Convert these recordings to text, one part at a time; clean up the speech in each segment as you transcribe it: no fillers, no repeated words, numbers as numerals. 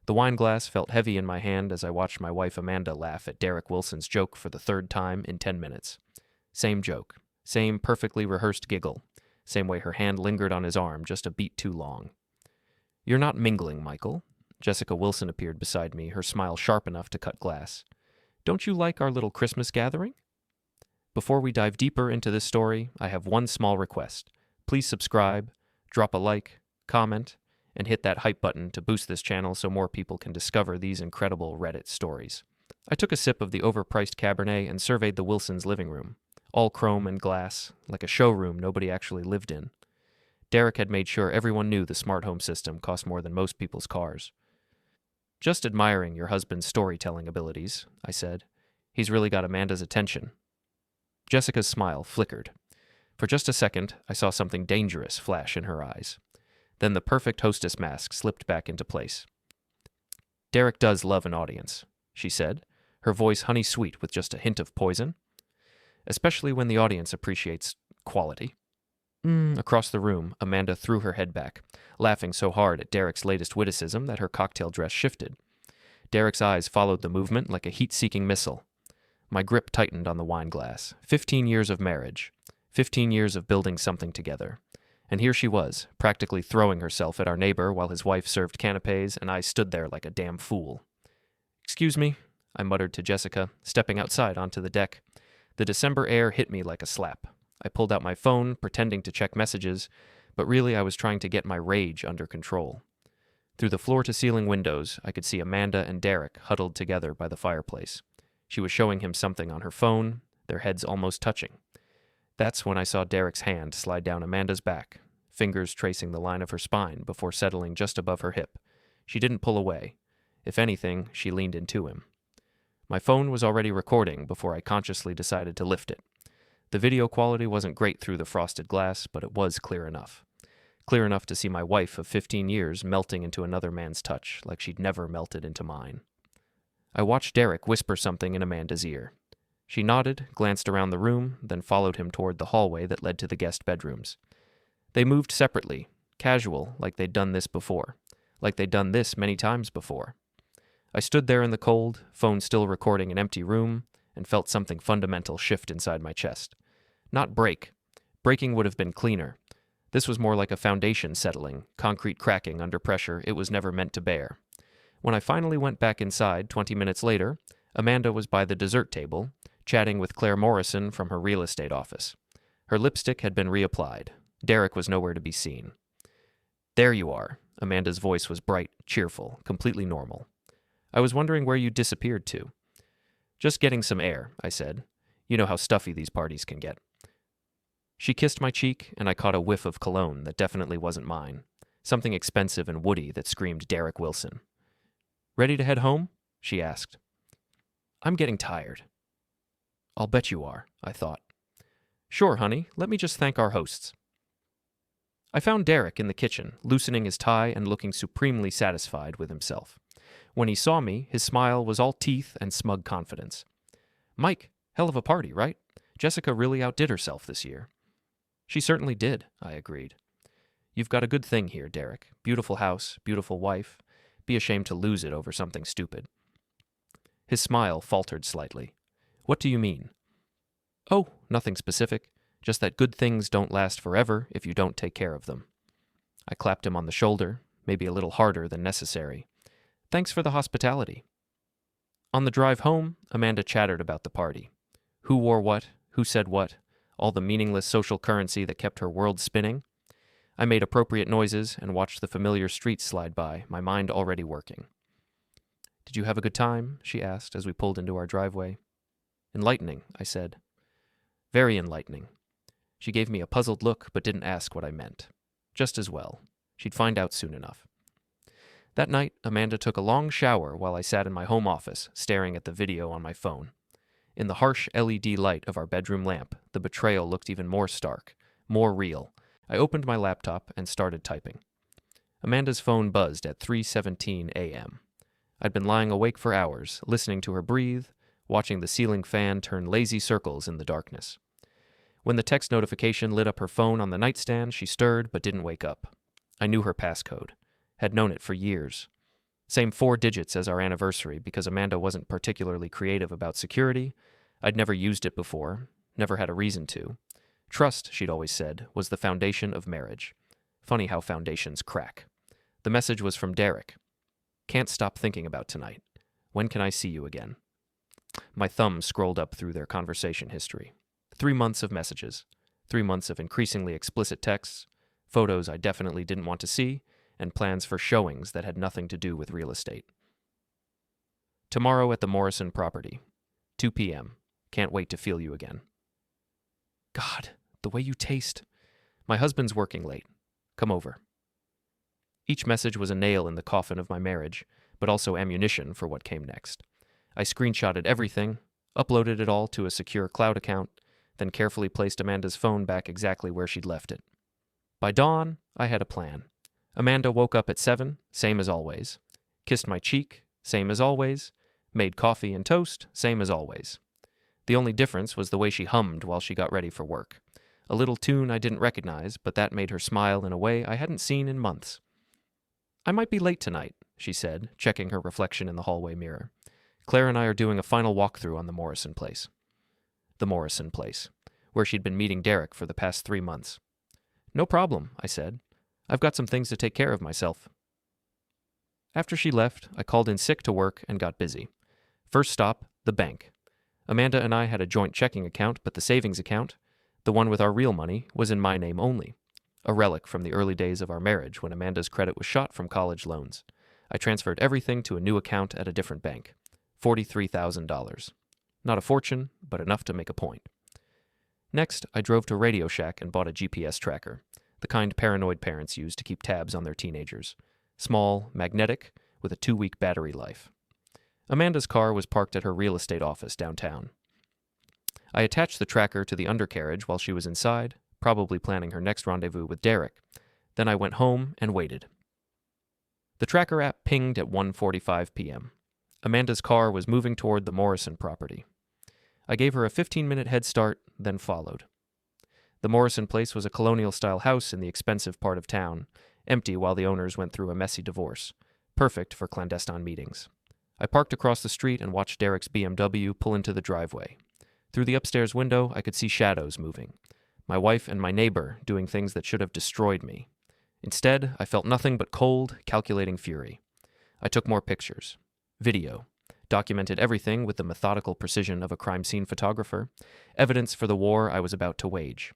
The wine glass felt heavy in my hand as I watched my wife Amanda laugh at Derek Wilson's joke for the third time in 10 minutes. Same joke, same perfectly rehearsed giggle, same way her hand lingered on his arm just a beat too long. "You're not mingling, Michael." Jessica Wilson appeared beside me, her smile sharp enough to cut glass. "Don't you like our little Christmas gathering?" Before we dive deeper into this story, I have one small request. Please subscribe, drop a like, comment, and hit that hype button to boost this channel so more people can discover these incredible Reddit stories. I took a sip of the overpriced Cabernet and surveyed the Wilsons' living room. All chrome and glass, like a showroom nobody actually lived in. Derek had made sure everyone knew the smart home system cost more than most people's cars. "Just admiring your husband's storytelling abilities," I said. "He's really got Amanda's attention." Jessica's smile flickered. For just a second, I saw something dangerous flash in her eyes. Then the perfect hostess mask slipped back into place. "Derek does love an audience," she said, her voice honey-sweet with just a hint of poison. "Especially when the audience appreciates quality." Across the room, Amanda threw her head back, laughing so hard at Derek's latest witticism that her cocktail dress shifted. Derek's eyes followed the movement like a heat-seeking missile. My grip tightened on the wine glass. 15 years of marriage. 15 years of building something together. And here she was, practically throwing herself at our neighbor while his wife served canapes and I stood there like a damn fool. "Excuse me," I muttered to Jessica, stepping outside onto the deck. The December air hit me like a slap. I pulled out my phone, pretending to check messages, but really I was trying to get my rage under control. Through the floor-to-ceiling windows, I could see Amanda and Derek huddled together by the fireplace. She was showing him something on her phone, their heads almost touching. That's when I saw Derek's hand slide down Amanda's back, fingers tracing the line of her spine before settling just above her hip. She didn't pull away. If anything, she leaned into him. My phone was already recording before I consciously decided to lift it. The video quality wasn't great through the frosted glass, but it was clear enough. Clear enough to see my wife of 15 years melting into another man's touch like she'd never melted into mine. I watched Derek whisper something in Amanda's ear. She nodded, glanced around the room, then followed him toward the hallway that led to the guest bedrooms. They moved separately, casual, like they'd done this before, like they'd done this many times before. I stood there in the cold, phone still recording an empty room, and felt something fundamental shift inside my chest. Not break. Breaking would have been cleaner. This was more like a foundation settling, concrete cracking under pressure it was never meant to bear. When I finally went back inside 20 minutes later, Amanda was by the dessert table, chatting with Claire Morrison from her real estate office. Her lipstick had been reapplied. Derek was nowhere to be seen. "There you are." Amanda's voice was bright, cheerful, completely normal. "I was wondering where you disappeared to." "Just getting some air," I said. "You know how stuffy these parties can get." She kissed my cheek, and I caught a whiff of cologne that definitely wasn't mine. Something expensive and woody that screamed Derek Wilson. "Ready to head home?" she asked. "I'm getting tired." "I'll bet you are," I thought. "Sure, honey. Let me just thank our hosts." I found Derek in the kitchen, loosening his tie and looking supremely satisfied with himself. When he saw me, his smile was all teeth and smug confidence. "Mike, hell of a party, right? Jessica really outdid herself this year." "She certainly did," I agreed. "You've got a good thing here, Derek. Beautiful house, beautiful wife. Be ashamed to lose it over something stupid." His smile faltered slightly. "What do you mean?" "Oh, nothing specific. Just that good things don't last forever if you don't take care of them." I clapped him on the shoulder, maybe a little harder than necessary. "Thanks for the hospitality." On the drive home, Amanda chattered about the party. Who wore what, who said what, all the meaningless social currency that kept her world spinning. I made appropriate noises and watched the familiar streets slide by, my mind already working. "Did you have a good time?" she asked as we pulled into our driveway. "Enlightening," I said. "Very enlightening." She gave me a puzzled look but didn't ask what I meant. Just as well. She'd find out soon enough. That night, Amanda took a long shower while I sat in my home office, staring at the video on my phone. In the harsh LED light of our bedroom lamp, the betrayal looked even more stark, more real. I opened my laptop and started typing. Amanda's phone buzzed at 3:17 a.m. I'd been lying awake for hours, listening to her breathe, watching the ceiling fan turn lazy circles in the darkness. When the text notification lit up her phone on the nightstand, she stirred but didn't wake up. I knew her passcode. Had known it for years. Same 4 digits as our anniversary because Amanda wasn't particularly creative about security. I'd never used it before, never had a reason to. Trust, she'd always said, was the foundation of marriage. Funny how foundations crack. The message was from Derek. Can't stop thinking about tonight. When can I see you again? My thumb scrolled up through their conversation history. 3 months of messages. 3 months of increasingly explicit texts, photos I definitely didn't want to see, and plans for showings that had nothing to do with real estate. Tomorrow at the Morrison property. 2 p.m. Can't wait to feel you again. God, the way you taste. My husband's working late. Come over. Each message was a nail in the coffin of my marriage, but also ammunition for what came next. I screenshotted everything, uploaded it all to a secure cloud account, then carefully placed Amanda's phone back exactly where she'd left it. By dawn, I had a plan. Amanda woke up at 7, same as always. Kissed my cheek, same as always. Made coffee and toast, same as always. The only difference was the way she hummed while she got ready for work. A little tune I didn't recognize, but that made her smile in a way I hadn't seen in months. I might be late tonight, she said, checking her reflection in the hallway mirror. Claire and I are doing a final walkthrough on the Morrison place. The Morrison place, where she'd been meeting Derek for the past 3 months. No problem, I said. I've got some things to take care of myself. After she left, I called in sick to work and got busy. First stop, the bank. Amanda and I had a joint checking account, but the savings account, the one with our real money, was in my name only. A relic from the early days of our marriage when Amanda's credit was shot from college loans. I transferred everything to a new account at a different bank. $43,000. Not a fortune, but enough to make a point. Next, I drove to Radio Shack and bought a GPS tracker, the kind paranoid parents use to keep tabs on their teenagers. Small, magnetic, with a 2-week battery life. Amanda's car was parked at her real estate office downtown. I attached the tracker to the undercarriage while she was inside, probably planning her next rendezvous with Derek. Then I went home and waited. The tracker app pinged at 1:45 p.m. Amanda's car was moving toward the Morrison property. I gave her a 15-minute head start, then followed. The Morrison place was a colonial-style house in the expensive part of town, empty while the owners went through a messy divorce. Perfect for clandestine meetings. I parked across the street and watched Derek's BMW pull into the driveway. Through the upstairs window, I could see shadows moving. My wife and my neighbor doing things that should have destroyed me. Instead, I felt nothing but cold, calculating fury. I took more pictures. Video. Documented everything with the methodical precision of a crime scene photographer. Evidence for the war I was about to wage.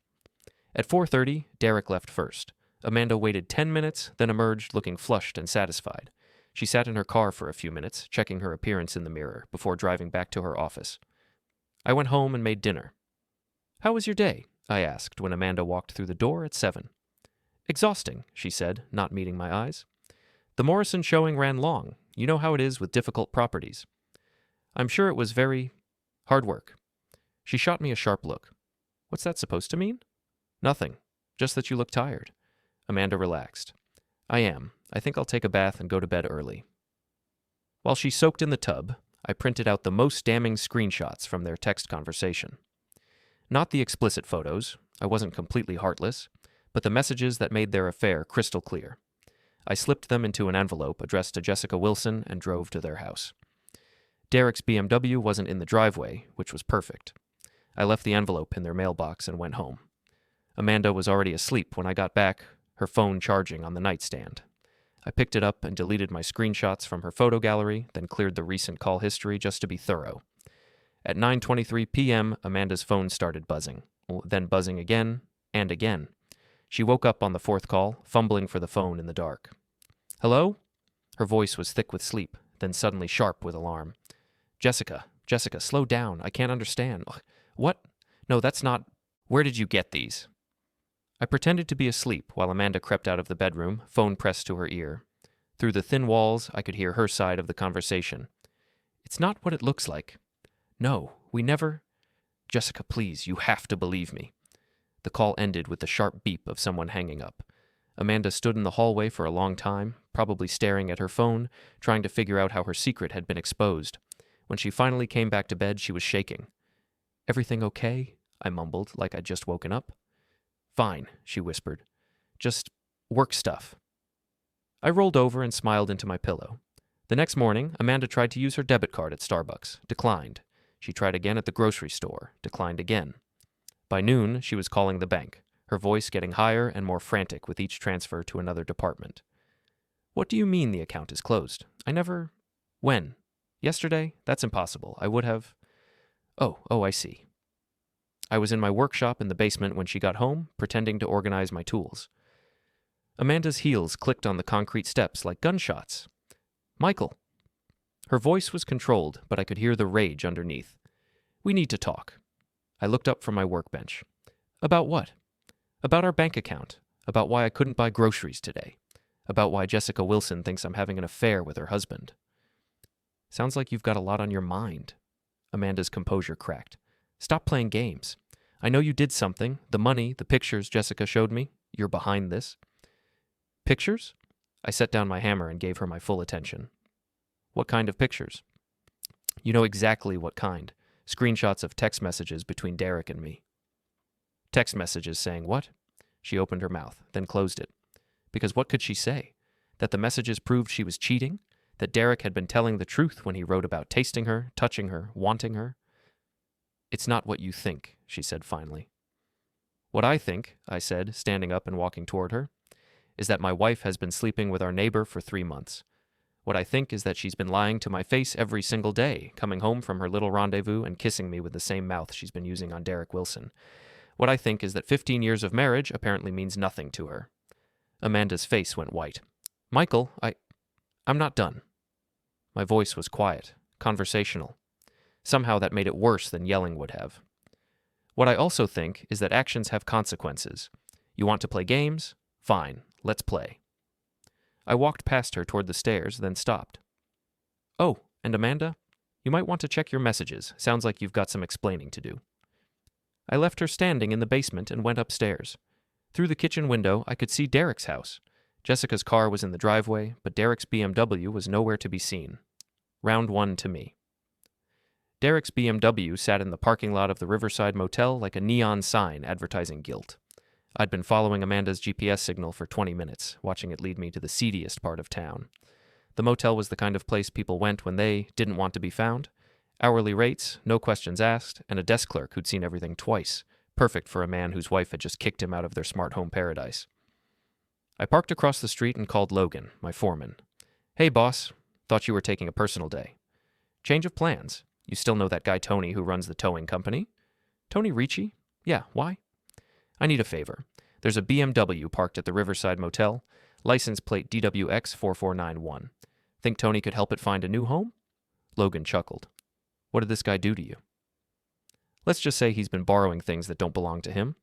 At 4:30, Derek left first. Amanda waited 10 minutes, then emerged looking flushed and satisfied. She sat in her car for a few minutes, checking her appearance in the mirror, before driving back to her office. I went home and made dinner. "How was your day?" I asked when Amanda walked through the door at 7. "Exhausting," she said, not meeting my eyes. "The Morrison showing ran long. You know how it is with difficult properties." "I'm sure it was very hard work." She shot me a sharp look. "What's that supposed to mean?" "Nothing. Just that you look tired." Amanda relaxed. "I am. I think I'll take a bath and go to bed early." While she soaked in the tub, I printed out the most damning screenshots from their text conversation. Not the explicit photos, I wasn't completely heartless, but the messages that made their affair crystal clear. I slipped them into an envelope addressed to Jessica Wilson and drove to their house. Derek's BMW wasn't in the driveway, which was perfect. I left the envelope in their mailbox and went home. Amanda was already asleep when I got back, her phone charging on the nightstand. I picked it up and deleted my screenshots from her photo gallery, then cleared the recent call history just to be thorough. At 9:23 p.m., Amanda's phone started buzzing, then buzzing again and again. She woke up on the 4th call, fumbling for the phone in the dark. "Hello?" Her voice was thick with sleep, then suddenly sharp with alarm. Jessica, slow down. I can't understand." "What? No, that's not... Where did you get these?" I pretended to be asleep while Amanda crept out of the bedroom, phone pressed to her ear. Through the thin walls, I could hear her side of the conversation. "It's not what it looks like." "No, we never..." "Jessica, please, you have to believe me." The call ended with the sharp beep of someone hanging up. Amanda stood in the hallway for a long time, probably staring at her phone, trying to figure out how her secret had been exposed. When she finally came back to bed, she was shaking. "Everything okay?" I mumbled, like I'd just woken up. "Fine," she whispered. "Just work stuff." I rolled over and smiled into my pillow. The next morning, Amanda tried to use her debit card at Starbucks. Declined. She tried again at the grocery store. Declined again. By noon, she was calling the bank, her voice getting higher and more frantic with each transfer to another department. What do you mean the account is closed? I never... When? Yesterday? That's impossible. I would have... Oh, I see. I was in my workshop in the basement when she got home, pretending to organize my tools. Amanda's heels clicked on the concrete steps like gunshots. Michael. Her voice was controlled, but I could hear the rage underneath. We need to talk. I looked up from my workbench. About what? About our bank account. About why I couldn't buy groceries today. About why Jessica Wilson thinks I'm having an affair with her husband. Sounds like you've got a lot on your mind. Amanda's composure cracked. Stop playing games. I know you did something. The money, the pictures Jessica showed me. You're behind this. Pictures? I set down my hammer and gave her my full attention. What kind of pictures? You know exactly what kind. Screenshots of text messages between Derek and me. Text messages saying what? She opened her mouth, then closed it. Because what could she say? That the messages proved she was cheating? That Derek had been telling the truth when he wrote about tasting her, touching her, wanting her? It's not what you think, she said finally. What I think, I said, standing up and walking toward her, is that my wife has been sleeping with our neighbor for 3 months. What I think is that she's been lying to my face every single day, coming home from her little rendezvous and kissing me with the same mouth she's been using on Derek Wilson. What I think is that 15 years of marriage apparently means nothing to her. Amanda's face went white. Michael, I'm not done. My voice was quiet, conversational. Somehow that made it worse than yelling would have. What I also think is that actions have consequences. You want to play games? Fine, let's play. I walked past her toward the stairs, then stopped. Oh, and Amanda, you might want to check your messages. Sounds like you've got some explaining to do. I left her standing in the basement and went upstairs. Through the kitchen window, I could see Derek's house. Jessica's car was in the driveway, but Derek's BMW was nowhere to be seen. Round 1 to me. Derek's BMW sat in the parking lot of the Riverside Motel like a neon sign advertising guilt. I'd been following Amanda's GPS signal for 20 minutes, watching it lead me to the seediest part of town. The motel was the kind of place people went when they didn't want to be found. Hourly rates, no questions asked, and a desk clerk who'd seen everything twice, perfect for a man whose wife had just kicked him out of their smart home paradise. I parked across the street and called Logan, my foreman. Hey, boss. Thought you were taking a personal day. Change of plans. You still know that guy Tony who runs the towing company? Tony Ricci? Yeah, why? I need a favor. There's a BMW parked at the Riverside Motel, license plate DWX4491. Think Tony could help it find a new home? Logan chuckled. What did this guy do to you? Let's just say he's been borrowing things that don't belong to him.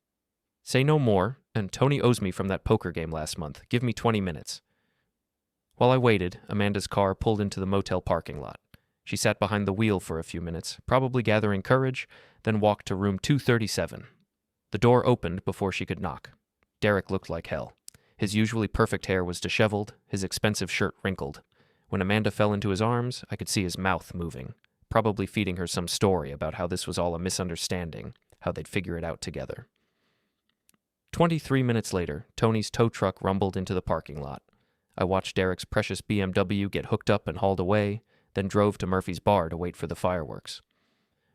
Say no more, and Tony owes me from that poker game last month. Give me 20 minutes. While I waited, Amanda's car pulled into the motel parking lot. She sat behind the wheel for a few minutes, probably gathering courage, then walked to room 237. The door opened before she could knock. Derek looked like hell. His usually perfect hair was disheveled, his expensive shirt wrinkled. When Amanda fell into his arms, I could see his mouth moving, probably feeding her some story about how this was all a misunderstanding, how they'd figure it out together. 23 minutes later, Tony's tow truck rumbled into the parking lot. I watched Derek's precious BMW get hooked up and hauled away, then drove to Murphy's bar to wait for the fireworks.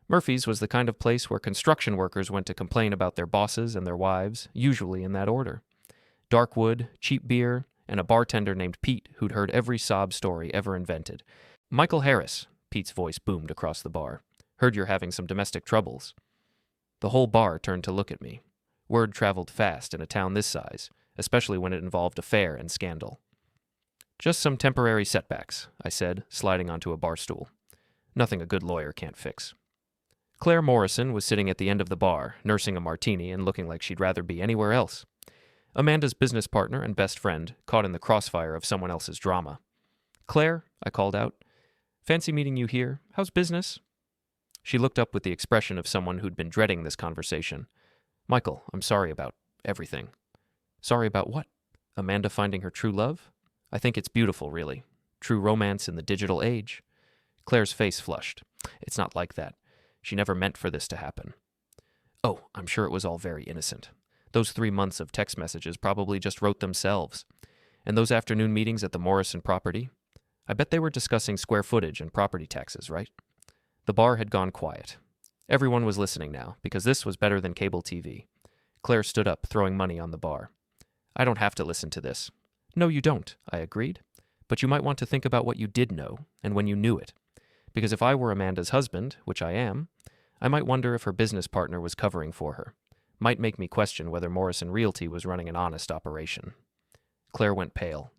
Murphy's was the kind of place where construction workers went to complain about their bosses and their wives, usually in that order. Dark wood, cheap beer, and a bartender named Pete who'd heard every sob story ever invented. Michael Harris, Pete's voice boomed across the bar. Heard you're having some domestic troubles. The whole bar turned to look at me. Word traveled fast in a town this size, especially when it involved affair and scandal. Just some temporary setbacks, I said, sliding onto a bar stool. Nothing a good lawyer can't fix. Claire Morrison was sitting at the end of the bar, nursing a martini and looking like she'd rather be anywhere else. Amanda's business partner and best friend, caught in the crossfire of someone else's drama. Claire, I called out. Fancy meeting you here. How's business? She looked up with the expression of someone who'd been dreading this conversation. Michael, I'm sorry about everything. Sorry about what? Amanda finding her true love? I think it's beautiful, really. True romance in the digital age. Claire's face flushed. It's not like that. She never meant for this to happen. Oh, I'm sure it was all very innocent. Those 3 months of text messages probably just wrote themselves. And those afternoon meetings at the Morrison property? I bet they were discussing square footage and property taxes, right? The bar had gone quiet. Everyone was listening now, because this was better than cable TV. Claire stood up, throwing money on the bar. I don't have to listen to this. No, you don't, I agreed. But you might want to think about what you did know, and when you knew it. Because if I were Amanda's husband, which I am, I might wonder if her business partner was covering for her. Might make me question whether Morrison Realty was running an honest operation. Claire went pale.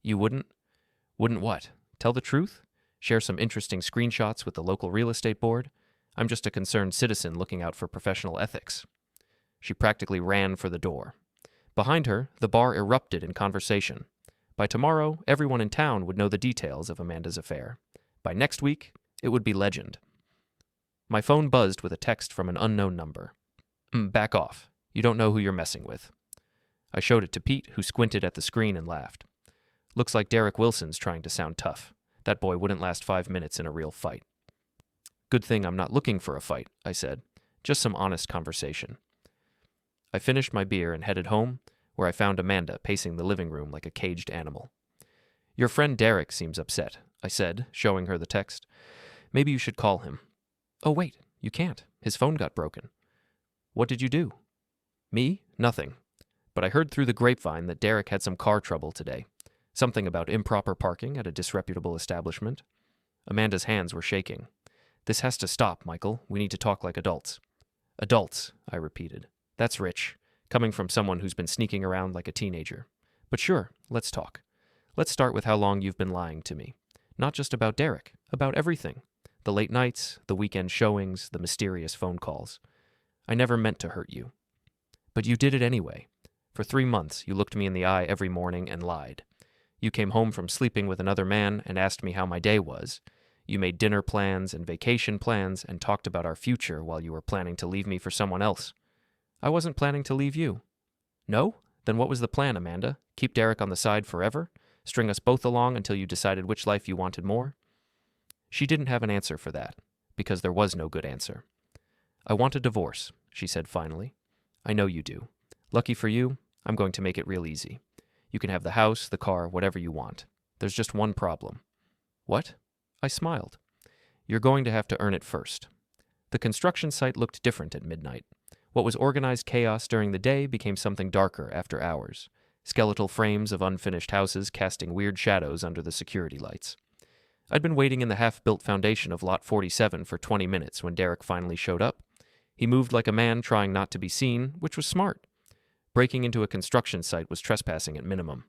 You wouldn't? Wouldn't what? Tell the truth? Share some interesting screenshots with the local real estate board? I'm just a concerned citizen looking out for professional ethics. She practically ran for the door. Behind her, the bar erupted in conversation. By tomorrow, everyone in town would know the details of Amanda's affair. By next week, it would be legend. My phone buzzed with a text from an unknown number. Back off. You don't know who you're messing with. I showed it to Pete, who squinted at the screen and laughed. Looks like Derek Wilson's trying to sound tough. That boy wouldn't last 5 minutes in a real fight. Good thing I'm not looking for a fight, I said. Just some honest conversation. I finished my beer and headed home, where I found Amanda pacing the living room like a caged animal. Your friend Derek seems upset, I said, showing her the text. Maybe you should call him. Oh, wait, you can't. His phone got broken. What did you do? Me? Nothing. But I heard through the grapevine that Derek had some car trouble today. Something about improper parking at a disreputable establishment. Amanda's hands were shaking. This has to stop, Michael. We need to talk like adults. Adults, I repeated. That's rich, coming from someone who's been sneaking around like a teenager. But sure, let's talk. Let's start with how long you've been lying to me. Not just about Derek, about everything. The late nights, the weekend showings, the mysterious phone calls. I never meant to hurt you. But you did it anyway. For 3 months, you looked me in the eye every morning and lied. You came home from sleeping with another man and asked me how my day was. You made dinner plans and vacation plans and talked about our future while you were planning to leave me for someone else. I wasn't planning to leave you. No? Then what was the plan, Amanda? Keep Derek on the side forever? String us both along until you decided which life you wanted more? She didn't have an answer for that, because there was no good answer. I want a divorce, she said finally. I know you do. Lucky for you, I'm going to make it real easy. You can have the house, the car, whatever you want. There's just one problem. What? I smiled. You're going to have to earn it first. The construction site looked different at midnight. What was organized chaos during the day became something darker after hours. Skeletal frames of unfinished houses casting weird shadows under the security lights. I'd been waiting in the half-built foundation of Lot 47 for 20 minutes when Derek finally showed up. He moved like a man trying not to be seen, which was smart. Breaking into a construction site was trespassing at minimum.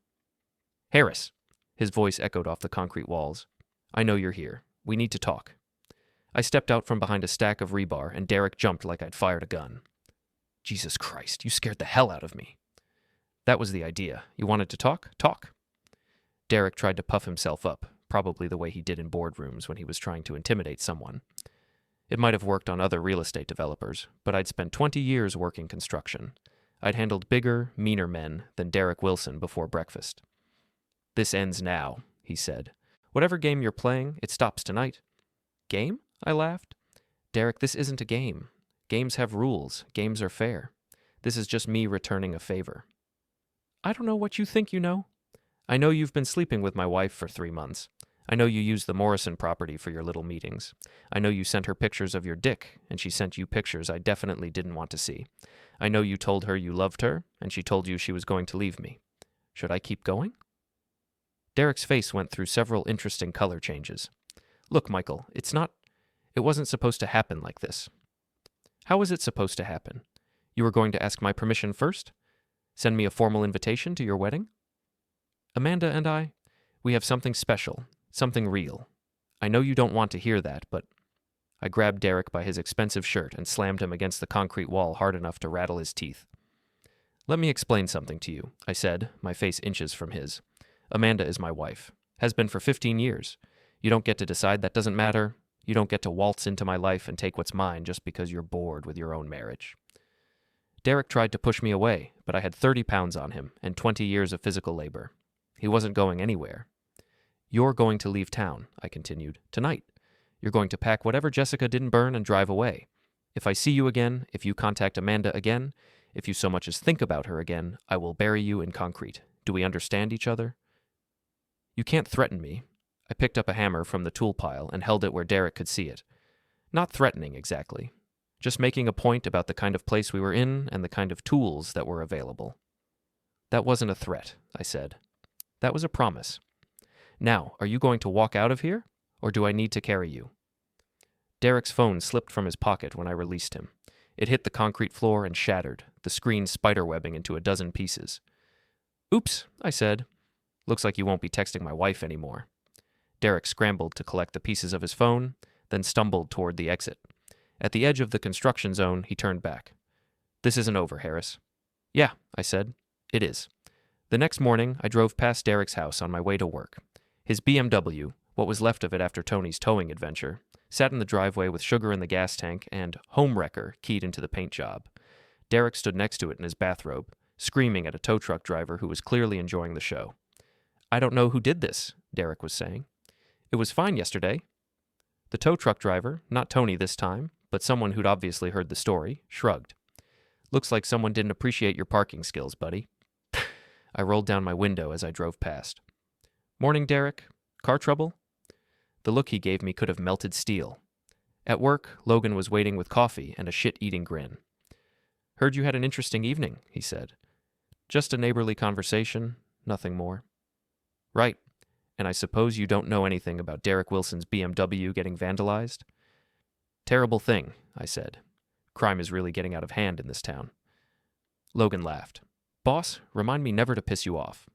Harris, his voice echoed off the concrete walls. I know you're here. We need to talk. I stepped out from behind a stack of rebar, and Derek jumped like I'd fired a gun. Jesus Christ, you scared the hell out of me. That was the idea. You wanted to talk? Talk. Derek tried to puff himself up, probably the way he did in boardrooms when he was trying to intimidate someone. It might have worked on other real estate developers, but I'd spent 20 years working construction. I'd handled bigger, meaner men than Derek Wilson before breakfast. This ends now, he said. Whatever game you're playing, it stops tonight. Game? I laughed. Derek, this isn't a game. Games have rules. Games are fair. This is just me returning a favor. I don't know what you think you know. I know you've been sleeping with my wife for 3 months. I know you used the Morrison property for your little meetings. I know you sent her pictures of your dick, and she sent you pictures I definitely didn't want to see. I know you told her you loved her, and she told you she was going to leave me. Should I keep going? Derek's face went through several interesting color changes. Look, Michael, it wasn't supposed to happen like this. How was it supposed to happen? You were going to ask my permission first? Send me a formal invitation to your wedding? Amanda and I, we have something special, something real. I know you don't want to hear that, but... I grabbed Derek by his expensive shirt and slammed him against the concrete wall hard enough to rattle his teeth. Let me explain something to you, I said, my face inches from his. Amanda is my wife. Has been for 15 years. You don't get to decide that doesn't matter. You don't get to waltz into my life and take what's mine just because you're bored with your own marriage. Derek tried to push me away, but I had 30 pounds on him and 20 years of physical labor. He wasn't going anywhere. You're going to leave town, I continued, tonight. You're going to pack whatever Jessica didn't burn and drive away. If I see you again, if you contact Amanda again, if you so much as think about her again, I will bury you in concrete. Do we understand each other? You can't threaten me. I picked up a hammer from the tool pile and held it where Derek could see it. Not threatening, exactly. Just making a point about the kind of place we were in and the kind of tools that were available. That wasn't a threat, I said. That was a promise. Now, are you going to walk out of here, or do I need to carry you? Derek's phone slipped from his pocket when I released him. It hit the concrete floor and shattered, the screen spiderwebbing into a dozen pieces. Oops, I said. Looks like you won't be texting my wife anymore. Derek scrambled to collect the pieces of his phone, then stumbled toward the exit. At the edge of the construction zone, he turned back. This isn't over, Harris. Yeah, I said. It is. The next morning, I drove past Derek's house on my way to work. His BMW, what was left of it after Tony's towing adventure, sat in the driveway with sugar in the gas tank and home wrecker keyed into the paint job. Derek stood next to it in his bathrobe, screaming at a tow truck driver who was clearly enjoying the show. I don't know who did this, Derek was saying. It was fine yesterday. The tow truck driver, not Tony this time, but someone who'd obviously heard the story, shrugged. Looks like someone didn't appreciate your parking skills, buddy. I rolled down my window as I drove past. Morning, Derek. Car trouble? The look he gave me could have melted steel. At work, Logan was waiting with coffee and a shit-eating grin. Heard you had an interesting evening, he said. Just a neighborly conversation, nothing more. Right. And I suppose you don't know anything about Derek Wilson's BMW getting vandalized? Terrible thing, I said. Crime is really getting out of hand in this town. Logan laughed. Boss, remind me never to piss you off.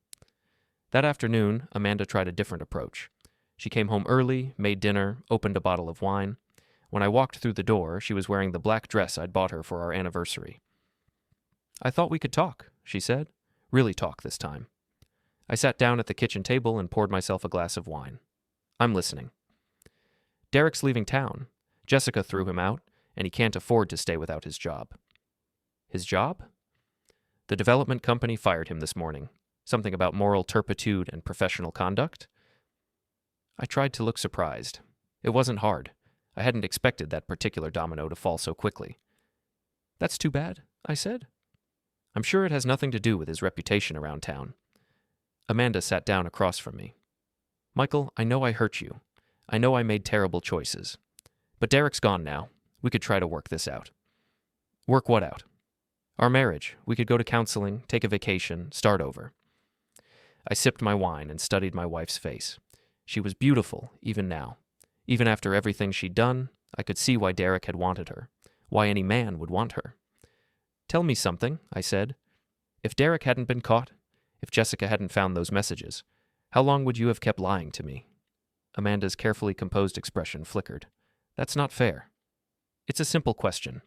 That afternoon, Amanda tried a different approach. She came home early, made dinner, opened a bottle of wine. When I walked through the door, she was wearing the black dress I'd bought her for our anniversary. I thought we could talk, she said. Really talk this time. I sat down at the kitchen table and poured myself a glass of wine. I'm listening. Derek's leaving town. Jessica threw him out, and he can't afford to stay without his job. His job? The development company fired him this morning. Something about moral turpitude and professional conduct? I tried to look surprised. It wasn't hard. I hadn't expected that particular domino to fall so quickly. That's too bad, I said. I'm sure it has nothing to do with his reputation around town. Amanda sat down across from me. Michael, I know I hurt you. I know I made terrible choices. But Derek's gone now. We could try to work this out. Work what out? Our marriage. We could go to counseling, take a vacation, start over. I sipped my wine and studied my wife's face. She was beautiful, even now. Even after everything she'd done, I could see why Derek had wanted her, why any man would want her. Tell me something, I said. If Derek hadn't been caught, if Jessica hadn't found those messages, how long would you have kept lying to me? Amanda's carefully composed expression flickered. That's not fair. It's a simple question.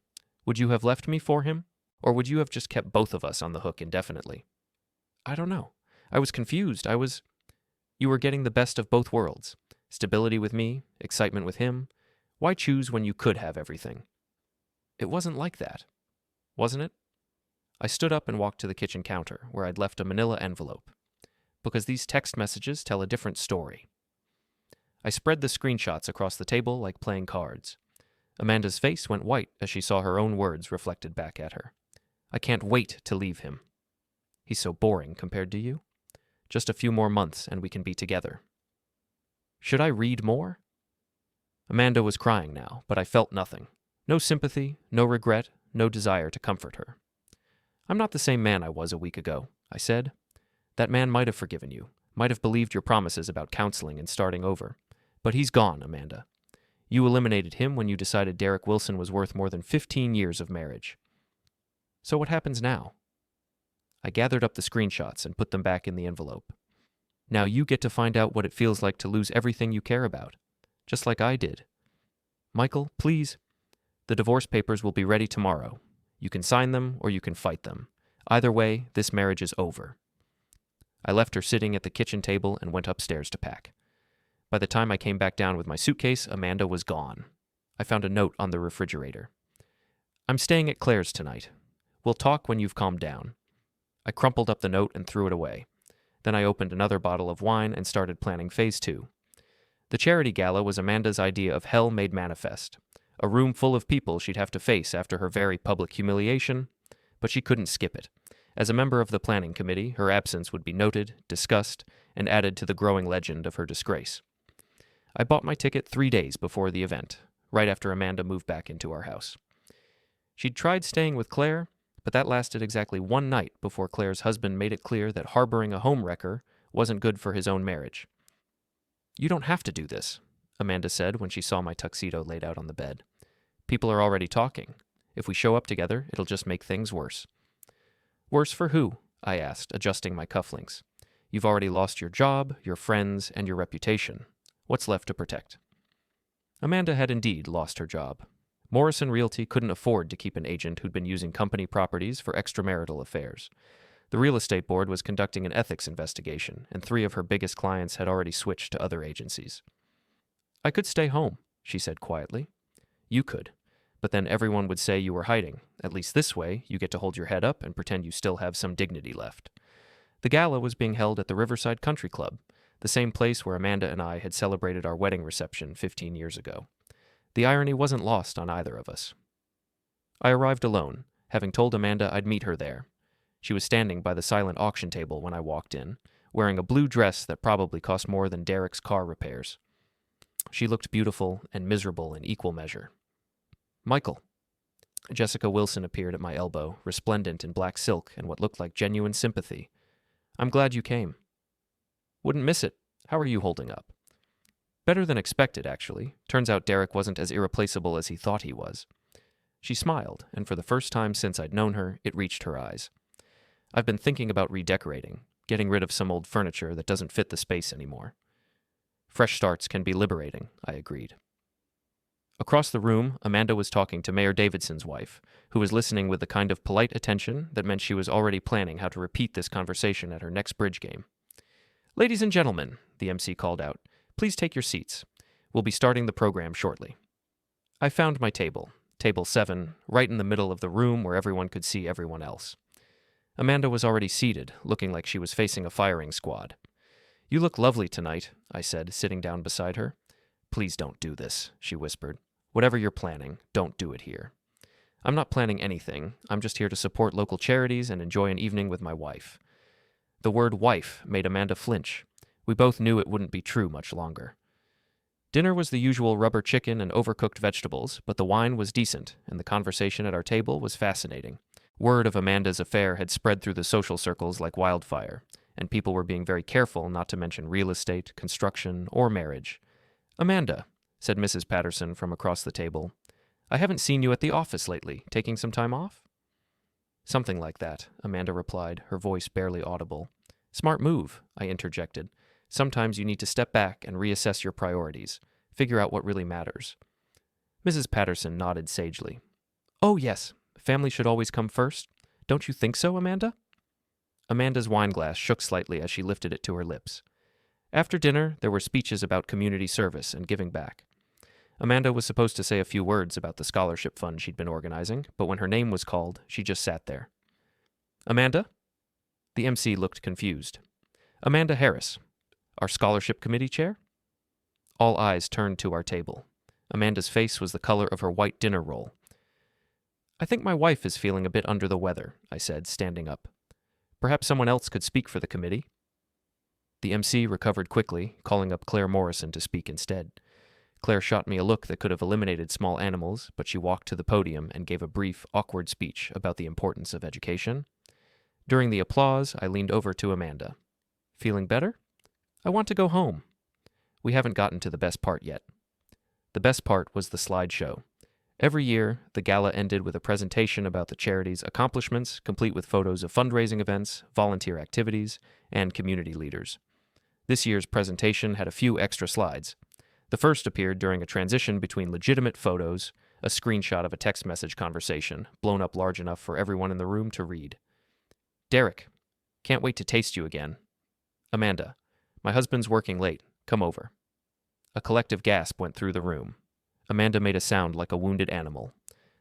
Would you have left me for him, or would you have just kept both of us on the hook indefinitely? I don't know. I was confused. You were getting the best of both worlds. Stability with me, excitement with him. Why choose when you could have everything? It wasn't like that, wasn't it? I stood up and walked to the kitchen counter, where I'd left a manila envelope. Because these text messages tell a different story. I spread the screenshots across the table like playing cards. Amanda's face went white as she saw her own words reflected back at her. I can't wait to leave him. He's so boring compared to you. Just a few more months and we can be together. Should I read more? Amanda was crying now, but I felt nothing. No sympathy, no regret, no desire to comfort her. I'm not the same man I was a week ago, I said. That man might have forgiven you, might have believed your promises about counseling and starting over. But he's gone, Amanda. You eliminated him when you decided Derek Wilson was worth more than 15 years of marriage. So what happens now? I gathered up the screenshots and put them back in the envelope. Now you get to find out what it feels like to lose everything you care about, just like I did. Michael, please. The divorce papers will be ready tomorrow. You can sign them or you can fight them. Either way, this marriage is over. I left her sitting at the kitchen table and went upstairs to pack. By the time I came back down with my suitcase, Amanda was gone. I found a note on the refrigerator. I'm staying at Claire's tonight. We'll talk when you've calmed down. I crumpled up the note and threw it away. Then I opened another bottle of wine and started planning phase 2. The charity gala was Amanda's idea of hell made manifest, a room full of people she'd have to face after her very public humiliation, but she couldn't skip it. As a member of the planning committee, her absence would be noted, discussed, and added to the growing legend of her disgrace. I bought my ticket 3 days before the event, right after Amanda moved back into our house. She'd tried staying with Claire, but that lasted exactly one night before Claire's husband made it clear that harboring a homewrecker wasn't good for his own marriage. "You don't have to do this," Amanda said when she saw my tuxedo laid out on the bed. "People are already talking. If we show up together, it'll just make things worse." "Worse for who?" I asked, adjusting my cufflinks. "You've already lost your job, your friends, and your reputation. What's left to protect?" Amanda had indeed lost her job. Morrison Realty couldn't afford to keep an agent who'd been using company properties for extramarital affairs. The real estate board was conducting an ethics investigation, and 3 of her biggest clients had already switched to other agencies. "I could stay home," she said quietly. "You could, but then everyone would say you were hiding. At least this way, you get to hold your head up and pretend you still have some dignity left." The gala was being held at the Riverside Country Club, the same place where Amanda and I had celebrated our wedding reception 15 years ago. The irony wasn't lost on either of us. I arrived alone, having told Amanda I'd meet her there. She was standing by the silent auction table when I walked in, wearing a blue dress that probably cost more than Derek's car repairs. She looked beautiful and miserable in equal measure. "Michael." Jessica Wilson appeared at my elbow, resplendent in black silk and what looked like genuine sympathy. "I'm glad you came." "Wouldn't miss it. How are you holding up?" "Better than expected, actually. Turns out Derek wasn't as irreplaceable as he thought he was." She smiled, and for the first time since I'd known her, it reached her eyes. "I've been thinking about redecorating, getting rid of some old furniture that doesn't fit the space anymore." "Fresh starts can be liberating," I agreed. Across the room, Amanda was talking to Mayor Davidson's wife, who was listening with the kind of polite attention that meant she was already planning how to repeat this conversation at her next bridge game. "Ladies and gentlemen," the MC called out, "please take your seats. We'll be starting the program shortly." I found my table, table 7, right in the middle of the room where everyone could see everyone else. Amanda was already seated, looking like she was facing a firing squad. "You look lovely tonight," I said, sitting down beside her. "Please don't do this," she whispered. "Whatever you're planning, don't do it here." "I'm not planning anything. I'm just here to support local charities and enjoy an evening with my wife." The word wife made Amanda flinch. We both knew it wouldn't be true much longer. Dinner was the usual rubber chicken and overcooked vegetables, but the wine was decent, and the conversation at our table was fascinating. Word of Amanda's affair had spread through the social circles like wildfire, and people were being very careful not to mention real estate, construction, or marriage. "Amanda," said Mrs. Patterson from across the table, "I haven't seen you at the office lately. Taking some time off?" "Something like that," Amanda replied, her voice barely audible. "Smart move," I interjected. "Sometimes you need to step back and reassess your priorities. Figure out what really matters." Mrs. Patterson nodded sagely. "Oh, yes. Family should always come first. Don't you think so, Amanda?" Amanda's wineglass shook slightly as she lifted it to her lips. After dinner, there were speeches about community service and giving back. Amanda was supposed to say a few words about the scholarship fund she'd been organizing, but when her name was called, she just sat there. "Amanda?" The MC looked confused. "Amanda Harris, our scholarship committee chair?" All eyes turned to our table. Amanda's face was the color of her white dinner roll. "I think my wife is feeling a bit under the weather," I said, standing up. "Perhaps someone else could speak for the committee." The MC recovered quickly, calling up Claire Morrison to speak instead. Claire shot me a look that could have eliminated small animals, but she walked to the podium and gave a brief, awkward speech about the importance of education. During the applause, I leaned over to Amanda. "Feeling better? I want to go home." We haven't gotten to the best part yet. The best part was the slideshow. Every year, the gala ended with a presentation about the charity's accomplishments, complete with photos of fundraising events, volunteer activities, and community leaders. This year's presentation had a few extra slides. The first appeared during a transition between legitimate photos, a screenshot of a text message conversation, blown up large enough for everyone in the room to read. "Derek, can't wait to taste you again. Amanda, my husband's working late. Come over." A collective gasp went through the room. Amanda made a sound like a wounded animal.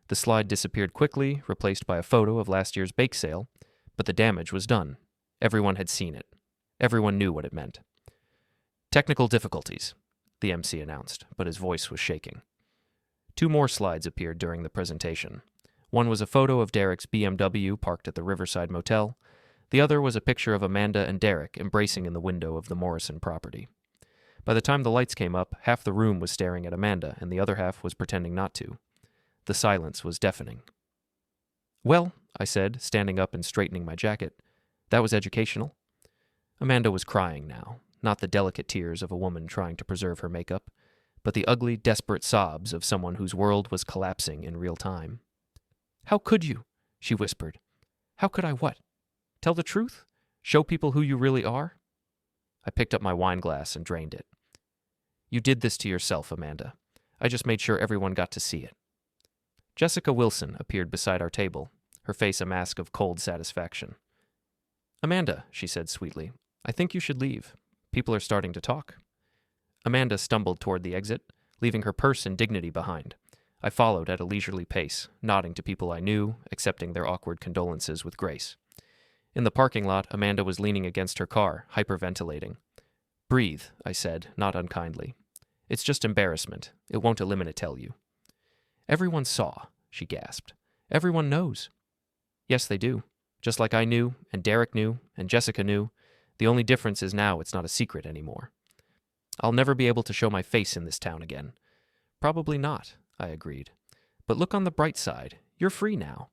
The slide disappeared quickly, replaced by a photo of last year's bake sale, but the damage was done. Everyone had seen it. Everyone knew what it meant. "Technical difficulties," the MC announced, but his voice was shaking. 2 more slides appeared during the presentation. One was a photo of Derek's BMW parked at the Riverside Motel. The other was a picture of Amanda and Derek embracing in the window of the Morrison property. By the time the lights came up, half the room was staring at Amanda, and the other half was pretending not to. The silence was deafening. "Well," I said, standing up and straightening my jacket, "that was educational." Amanda was crying now, not the delicate tears of a woman trying to preserve her makeup, but the ugly, desperate sobs of someone whose world was collapsing in real time. "How could you?" she whispered. "How could I what? Tell the truth? Show people who you really are?" I picked up my wine glass and drained it. "You did this to yourself, Amanda. I just made sure everyone got to see it." Jessica Wilson appeared beside our table, her face a mask of cold satisfaction. "Amanda," she said sweetly, "I think you should leave. People are starting to talk." Amanda stumbled toward the exit, leaving her purse and dignity behind. I followed at a leisurely pace, nodding to people I knew, accepting their awkward condolences with grace. In the parking lot, Amanda was leaning against her car, hyperventilating. "Breathe," I said, not unkindly. "It's just embarrassment. It won't tell you." "Everyone saw," she gasped. "Everyone knows." "Yes, they do. Just like I knew, and Derek knew, and Jessica knew. The only difference is now it's not a secret anymore." "I'll never be able to show my face in this town again." "Probably not," I agreed. "But look on the bright side. You're free now.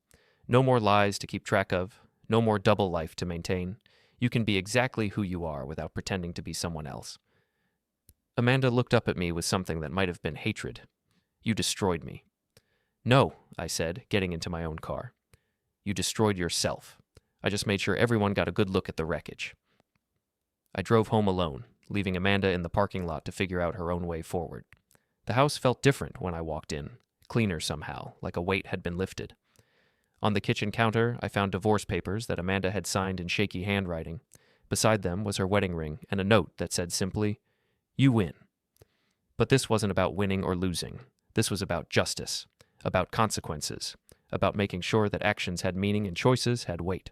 No more lies to keep track of. No more double life to maintain. You can be exactly who you are without pretending to be someone else." Amanda looked up at me with something that might have been hatred. "You destroyed me." "No," I said, getting into my own car. "You destroyed yourself. I just made sure everyone got a good look at the wreckage." I drove home alone, leaving Amanda in the parking lot to figure out her own way forward. The house felt different when I walked in, cleaner somehow, like a weight had been lifted. On the kitchen counter, I found divorce papers that Amanda had signed in shaky handwriting. Beside them was her wedding ring and a note that said simply, "You win." But this wasn't about winning or losing. This was about justice, about consequences, about making sure that actions had meaning and choices had weight.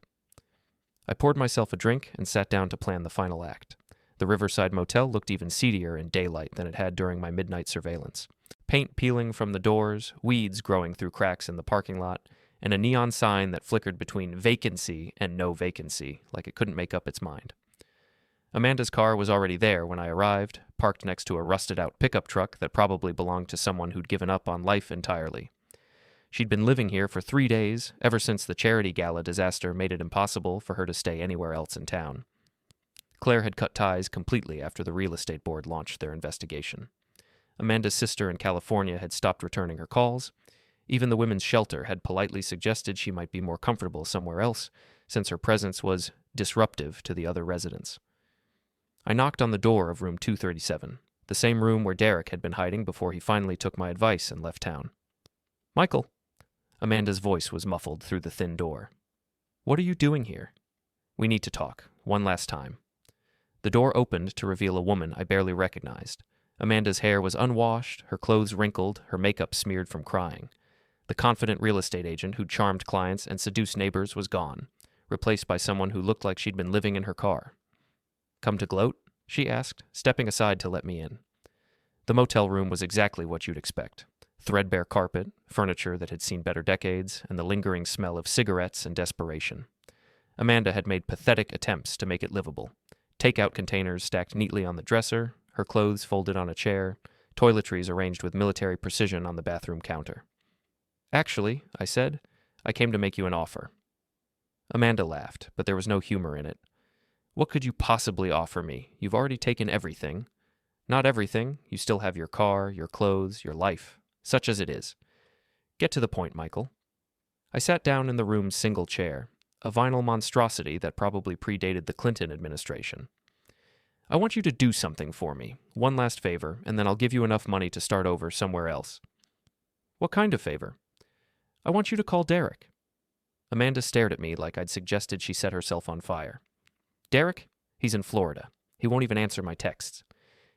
I poured myself a drink and sat down to plan the final act. The Riverside Motel looked even seedier in daylight than it had during my midnight surveillance. Paint peeling from the doors, weeds growing through cracks in the parking lot, and a neon sign that flickered between vacancy and no vacancy, like it couldn't make up its mind. Amanda's car was already there when I arrived, parked next to a rusted-out pickup truck that probably belonged to someone who'd given up on life entirely. She'd been living here for 3 days, ever since the charity gala disaster made it impossible for her to stay anywhere else in town. Claire had cut ties completely after the real estate board launched their investigation. Amanda's sister in California had stopped returning her calls. Even the women's shelter had politely suggested she might be more comfortable somewhere else, since her presence was disruptive to the other residents. I knocked on the door of room 237, the same room where Derek had been hiding before he finally took my advice and left town. "Michael." Amanda's voice was muffled through the thin door. "What are you doing here?" "We need to talk, one last time." The door opened to reveal a woman I barely recognized. Amanda's hair was unwashed, her clothes wrinkled, her makeup smeared from crying. The confident real estate agent who charmed clients and seduced neighbors was gone, replaced by someone who looked like she'd been living in her car. "Come to gloat?" she asked, stepping aside to let me in. The motel room was exactly what you'd expect. Threadbare carpet, furniture that had seen better decades, and the lingering smell of cigarettes and desperation. Amanda had made pathetic attempts to make it livable. Takeout containers stacked neatly on the dresser, her clothes folded on a chair, toiletries arranged with military precision on the bathroom counter. "Actually," I said, "I came to make you an offer." Amanda laughed, but there was no humor in it. "What could you possibly offer me? You've already taken everything." "Not everything. You still have your car, your clothes, your life. Such as it is." "Get to the point, Michael." I sat down in the room's single chair, a vinyl monstrosity that probably predated the Clinton administration. "I want you to do something for me, one last favor, and then I'll give you enough money to start over somewhere else." "What kind of favor?" "I want you to call Derek." Amanda stared at me like I'd suggested she set herself on fire. "Derek? He's in Florida. He won't even answer my texts.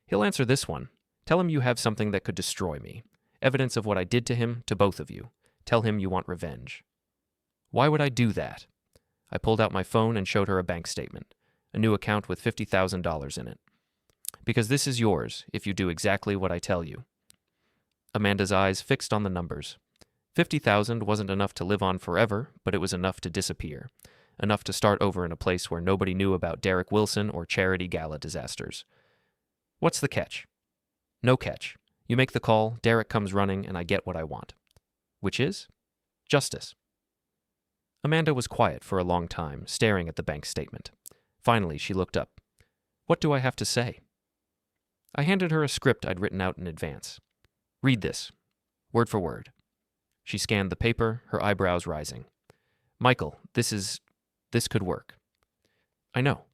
He'll answer this one. Tell him you have something that could destroy me. Evidence of what I did to him, to both of you. Tell him you want revenge." "Why would I do that?" I pulled out my phone and showed her a bank statement, a new account with $50,000 in it. "Because this is yours, if you do exactly what I tell you." Amanda's eyes fixed on the numbers. 50,000 wasn't enough to live on forever, but it was enough to disappear. Enough to start over in a place where nobody knew about Derek Wilson or charity gala disasters. What's the catch? No catch. You make the call, Derek comes running, and I get what I want. Which is? Justice. Amanda was quiet for a long time, staring at the bank statement. Finally, she looked up. What do I have to say? I handed her a script I'd written out in advance. Read this, word for word. She scanned the paper, her eyebrows rising. Michael, this could work. I know.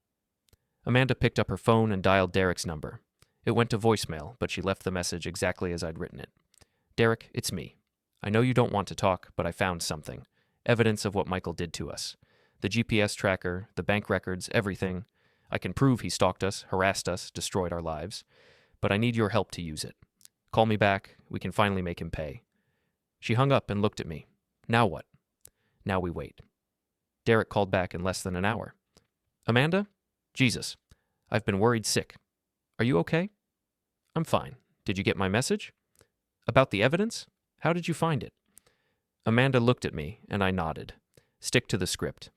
Amanda picked up her phone and dialed Derek's number. It went to voicemail, but she left the message exactly as I'd written it. Derek, it's me. I know you don't want to talk, but I found something. Evidence of what Michael did to us. The GPS tracker, the bank records, everything. I can prove he stalked us, harassed us, destroyed our lives. But I need your help to use it. Call me back. We can finally make him pay. She hung up and looked at me. Now what? Now we wait. Derek called back in less than an hour. Amanda? Jesus. I've been worried sick. Are you okay? I'm fine. Did you get my message? About the evidence? How did you find it? Amanda looked at me, and I nodded. Stick to the script.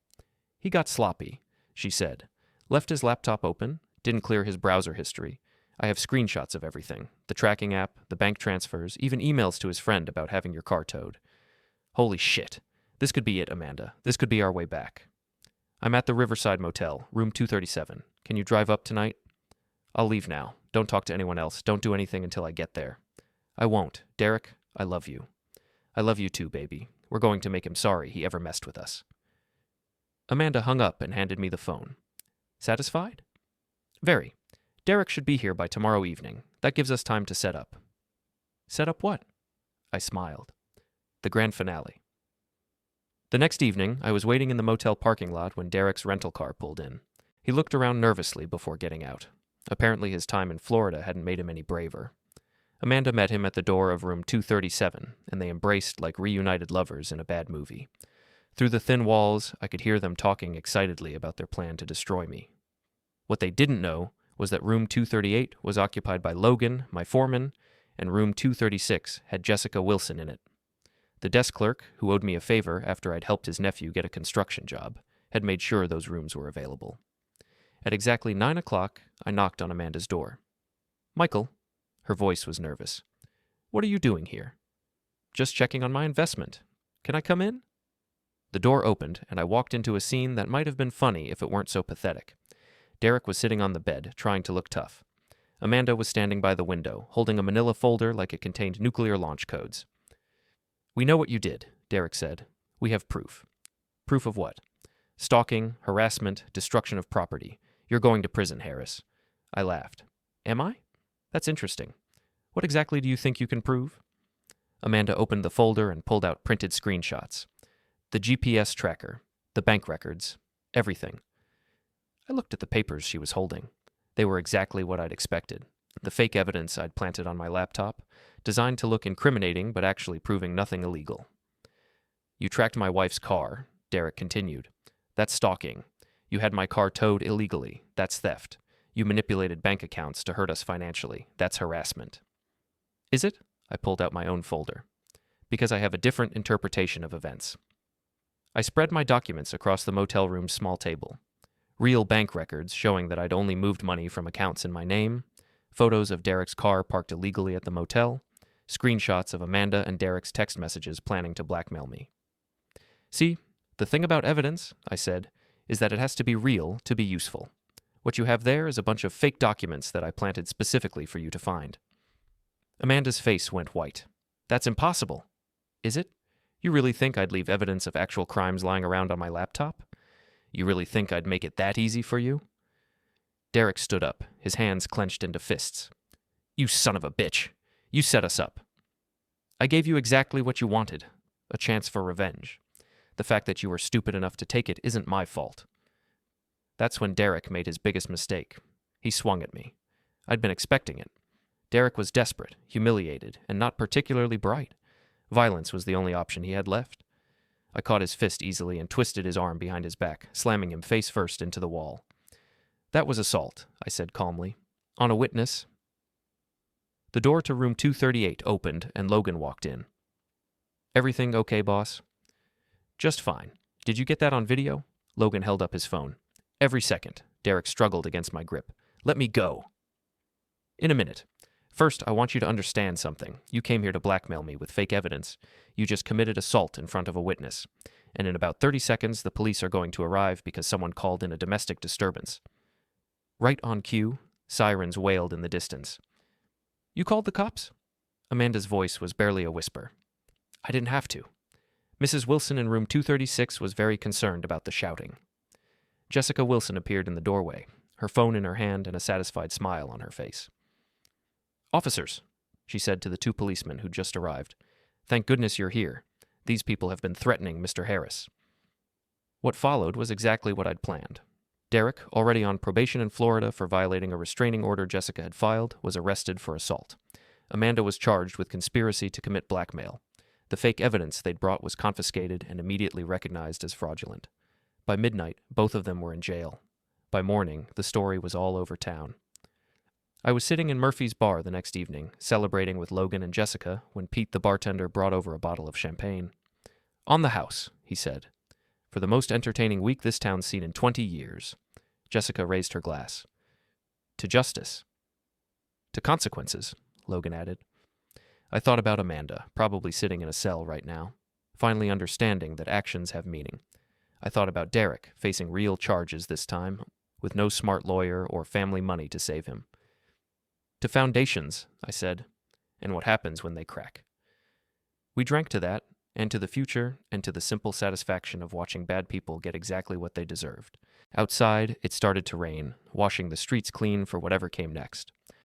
He got sloppy, she said. Left his laptop open, didn't clear his browser history. I have screenshots of everything. The tracking app, the bank transfers, even emails to his friend about having your car towed. Holy shit. This could be it, Amanda. This could be our way back. I'm at the Riverside Motel, room 237. Can you drive up tonight? I'll leave now. Don't talk to anyone else. Don't do anything until I get there. I won't. Derek, I love you. I love you too, baby. We're going to make him sorry he ever messed with us. Amanda hung up and handed me the phone. Satisfied? Very. Derek should be here by tomorrow evening. That gives us time to set up. Set up what? I smiled. The grand finale. The next evening, I was waiting in the motel parking lot when Derek's rental car pulled in. He looked around nervously before getting out. Apparently his time in Florida hadn't made him any braver. Amanda met him at the door of room 237, and they embraced like reunited lovers in a bad movie. Through the thin walls, I could hear them talking excitedly about their plan to destroy me. What they didn't know was that room 238 was occupied by Logan, my foreman, and room 236 had Jessica Wilson in it. The desk clerk, who owed me a favor after I'd helped his nephew get a construction job, had made sure those rooms were available. At exactly 9 o'clock, I knocked on Amanda's door. Michael. Her voice was nervous. What are you doing here? Just checking on my investment. Can I come in? The door opened, and I walked into a scene that might have been funny if it weren't so pathetic. Derek was sitting on the bed, trying to look tough. Amanda was standing by the window, holding a manila folder like it contained nuclear launch codes. We know what you did, Derek said. We have proof. Proof of what? Stalking, harassment, destruction of property. You're going to prison, Harris. I laughed. Am I? That's interesting. What exactly do you think you can prove? Amanda opened the folder and pulled out printed screenshots. The GPS tracker, the bank records, everything. I looked at the papers she was holding. They were exactly what I'd expected. The fake evidence I'd planted on my laptop, designed to look incriminating but actually proving nothing illegal. You tracked my wife's car, Derek continued. That's stalking. You had my car towed illegally. That's theft. You manipulated bank accounts to hurt us financially. That's harassment. Is it? I pulled out my own folder. Because I have a different interpretation of events. I spread my documents across the motel room's small table. Real bank records showing that I'd only moved money from accounts in my name, photos of Derek's car parked illegally at the motel, screenshots of Amanda and Derek's text messages planning to blackmail me. See, the thing about evidence, I said, is that it has to be real to be useful. What you have there is a bunch of fake documents that I planted specifically for you to find. Amanda's face went white. That's impossible. Is it? You really think I'd leave evidence of actual crimes lying around on my laptop? You really think I'd make it that easy for you? Derek stood up, his hands clenched into fists. You son of a bitch. You set us up. I gave you exactly what you wanted, a chance for revenge. The fact that you were stupid enough to take it isn't my fault. That's when Derek made his biggest mistake. He swung at me. I'd been expecting it. Derek was desperate, humiliated, and not particularly bright. Violence was the only option he had left. I caught his fist easily and twisted his arm behind his back, slamming him face first into the wall. That was assault, I said calmly. On a witness. The door to room 238 opened and Logan walked in. Everything okay, boss? Just fine. Did you get that on video? Logan held up his phone. Every second. Derek struggled against my grip. Let me go. In a minute. First, I want you to understand something. You came here to blackmail me with fake evidence. You just committed assault in front of a witness. And in about 30 seconds, the police are going to arrive because someone called in a domestic disturbance. Right on cue, sirens wailed in the distance. You called the cops? Amanda's voice was barely a whisper. I didn't have to. Mrs. Wilson in room 236 was very concerned about the shouting. Jessica Wilson appeared in the doorway, her phone in her hand and a satisfied smile on her face. Officers, she said to the two policemen who'd just arrived. Thank goodness you're here. These people have been threatening Mr. Harris. What followed was exactly what I'd planned. Derek, already on probation in Florida for violating a restraining order Jessica had filed, was arrested for assault. Amanda was charged with conspiracy to commit blackmail. The fake evidence they'd brought was confiscated and immediately recognized as fraudulent. By midnight, both of them were in jail. By morning, the story was all over town. I was sitting in Murphy's bar the next evening, celebrating with Logan and Jessica, when Pete the bartender brought over a bottle of champagne. On the house, he said. For the most entertaining week this town's seen in 20 years. Jessica raised her glass. To justice. To consequences, Logan added. I thought about Amanda, probably sitting in a cell right now, finally understanding that actions have meaning. I thought about Derek, facing real charges this time, with no smart lawyer or family money to save him. To foundations, I said, and what happens when they crack. We drank to that, and to the future, and to the simple satisfaction of watching bad people get exactly what they deserved. Outside, it started to rain, washing the streets clean for whatever came next.